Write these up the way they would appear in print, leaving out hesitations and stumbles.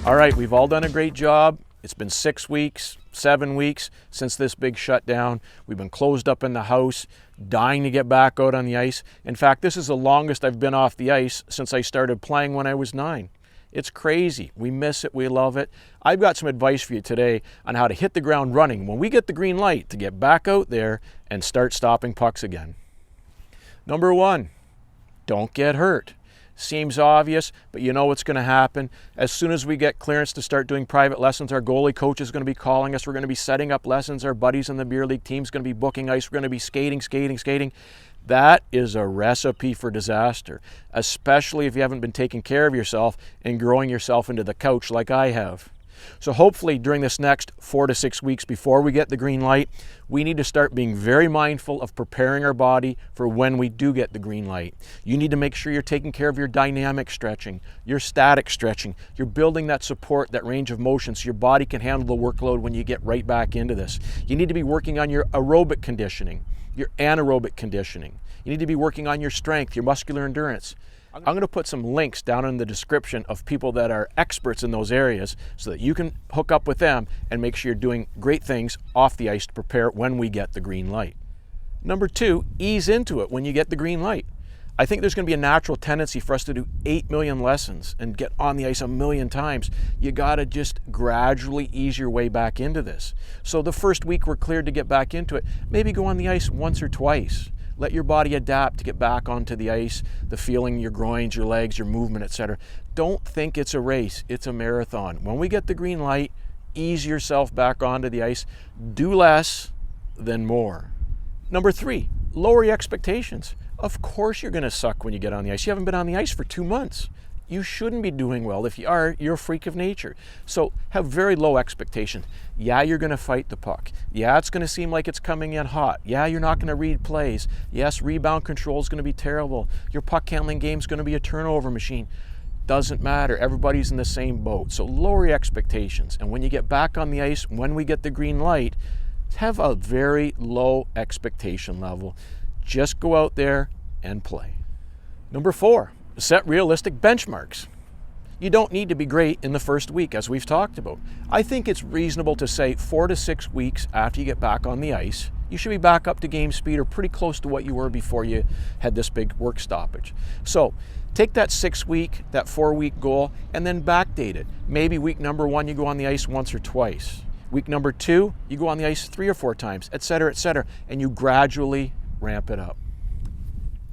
All right, we've all done a great job. It's been 6 weeks, 7 weeks since this big shutdown. We've been closed up in the house, dying to get back out on the ice. In fact, this is the longest I've been off the ice since I started playing when I was 9. It's crazy. We miss it. We love it. I've got some advice for you today on how to hit the ground running when we get the green light to get back out there and start stopping pucks again. Number 1, don't get hurt. Seems obvious, but you know what's going to happen. As soon as we get clearance to start doing private lessons, our goalie coach is going to be calling us. We're going to be setting up lessons. Our buddies in the beer league team is going to be booking ice. We're going to be skating. That is a recipe for disaster, especially if you haven't been taking care of yourself and growing yourself into the coach like I have. So hopefully during this next 4 to 6 weeks before we get the green light, we need to start being very mindful of preparing our body for when we do get the green light. You need to make sure you're taking care of your dynamic stretching, your static stretching. You're building that support, that range of motion so your body can handle the workload when you get right back into this. You need to be working on your aerobic conditioning, your anaerobic conditioning. You need to be working on your strength, your muscular endurance. I'm going to put some links down in the description of people that are experts in those areas so that you can hook up with them and make sure you're doing great things off the ice to prepare when we get the green light. Number 2, ease into it when you get the green light. I think there's going to be a natural tendency for us to do 8 million lessons and get on the ice a million times. You got to just gradually ease your way back into this. So the first week we're cleared to get back into it, maybe go on the ice once or twice. Let your body adapt to get back onto the ice, the feeling in your groins, your legs, your movement, etc. Don't think it's a race, it's a marathon. When we get the green light, ease yourself back onto the ice. Do less than more. Number 3, lower your expectations. Of course you're going to suck when you get on the ice. You haven't been on the ice for 2 months. You shouldn't be doing well. If you are, you're a freak of nature. So have very low expectations. Yeah, you're going to fight the puck. Yeah, it's going to seem like it's coming in hot. Yeah, you're not going to read plays. Yes, rebound control is going to be terrible. Your puck handling game is going to be a turnover machine. Doesn't matter. Everybody's in the same boat. So lower your expectations. And when you get back on the ice, when we get the green light, have a very low expectation level. Just go out there and play. Number 4. Set realistic benchmarks. You don't need to be great in the first week, as we've talked about. I think it's reasonable to say 4 to 6 weeks after you get back on the ice, you should be back up to game speed or pretty close to what you were before you had this big work stoppage. So take that 6-week, that 4-week goal, and then backdate it. Maybe week number 1, you go on the ice once or twice. Week number 2, you go on the ice 3 or 4 times, etc., and you gradually ramp it up.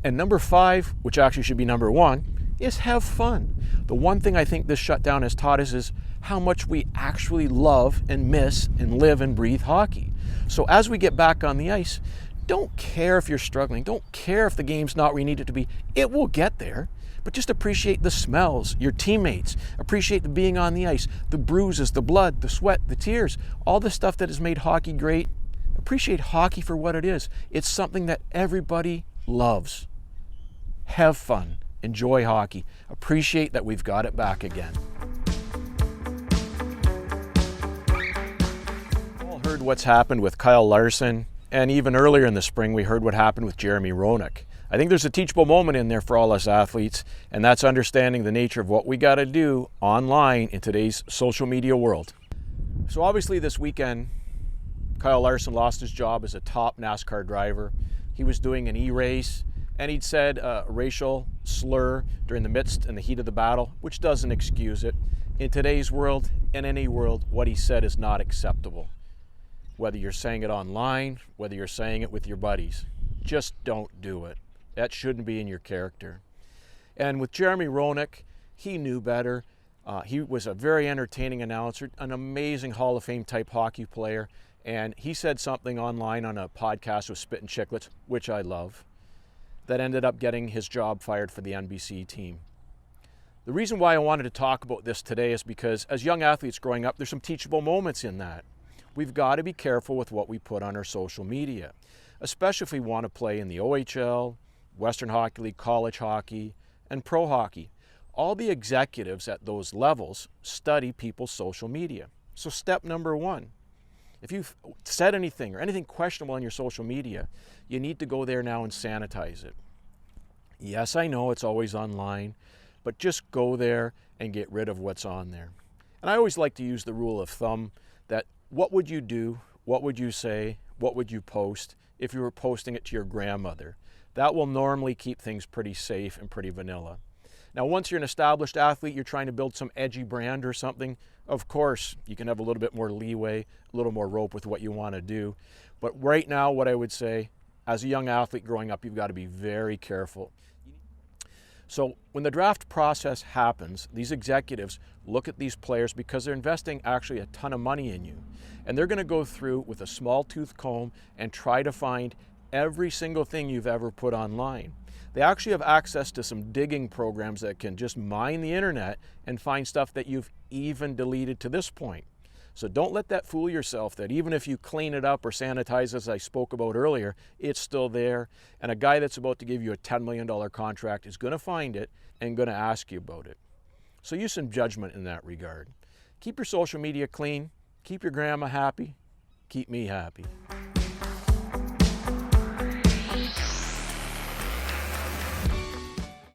And number 5, which actually should be number 1, is have fun. The one thing I think this shutdown has taught us is how much we actually love and miss and live and breathe hockey. So as we get back on the ice, don't care if you're struggling. Don't care if the game's not where you need it to be. It will get there. But just appreciate the smells, your teammates. Appreciate the being on the ice, the bruises, the blood, the sweat, the tears, all the stuff that has made hockey great. Appreciate hockey for what it is. It's something that everybody loves. Have fun. Enjoy hockey. Appreciate that we've got it back again. We've all heard what's happened with Kyle Larson, and even earlier in the spring we heard what happened with Jeremy Roenick. I think there's a teachable moment in there for all us athletes, and that's understanding the nature of what we got to do online in today's social media world. So obviously this weekend, Kyle Larson lost his job as a top NASCAR driver. He was doing an e-race, and he'd said a racial slur during the midst and the heat of the battle, which doesn't excuse it. In today's world, in any world, what he said is not acceptable. Whether you're saying it online, whether you're saying it with your buddies, just don't do it. That shouldn't be in your character. And with Jeremy Roenick, he knew better. He was a very entertaining announcer, an amazing Hall of Fame type hockey player, and he said something online on a podcast with Spit and Chicklets, which I love, that ended up getting his job fired for the NBC team. The reason why I wanted to talk about this today is because as young athletes growing up, there's some teachable moments in that. We've got to be careful with what we put on our social media, especially if we want to play in the OHL, Western Hockey League, college hockey, and pro hockey. All the executives at those levels study people's social media. So step number 1, if you've said anything or anything questionable on your social media, you need to go there now and sanitize it. Yes, I know it's always online, but just go there and get rid of what's on there. And I always like to use the rule of thumb that what would you do, what would you say, what would you post if you were posting it to your grandmother? That will normally keep things pretty safe and pretty vanilla. Now, once you're an established athlete, you're trying to build some edgy brand or something, of course, you can have a little bit more leeway, a little more rope with what you want to do. But right now, what I would say, as a young athlete growing up, you've got to be very careful. So when the draft process happens, these executives look at these players because they're investing actually a ton of money in you. And they're going to go through with a small tooth comb and try to find every single thing you've ever put online. They actually have access to some digging programs that can just mine the internet and find stuff that you've even deleted to this point. So don't let that fool yourself that even if you clean it up or sanitize, as I spoke about earlier, it's still there. And a guy that's about to give you a $10 million contract is going to find it and going to ask you about it. So use some judgment in that regard. Keep your social media clean. Keep your grandma happy. Keep me happy.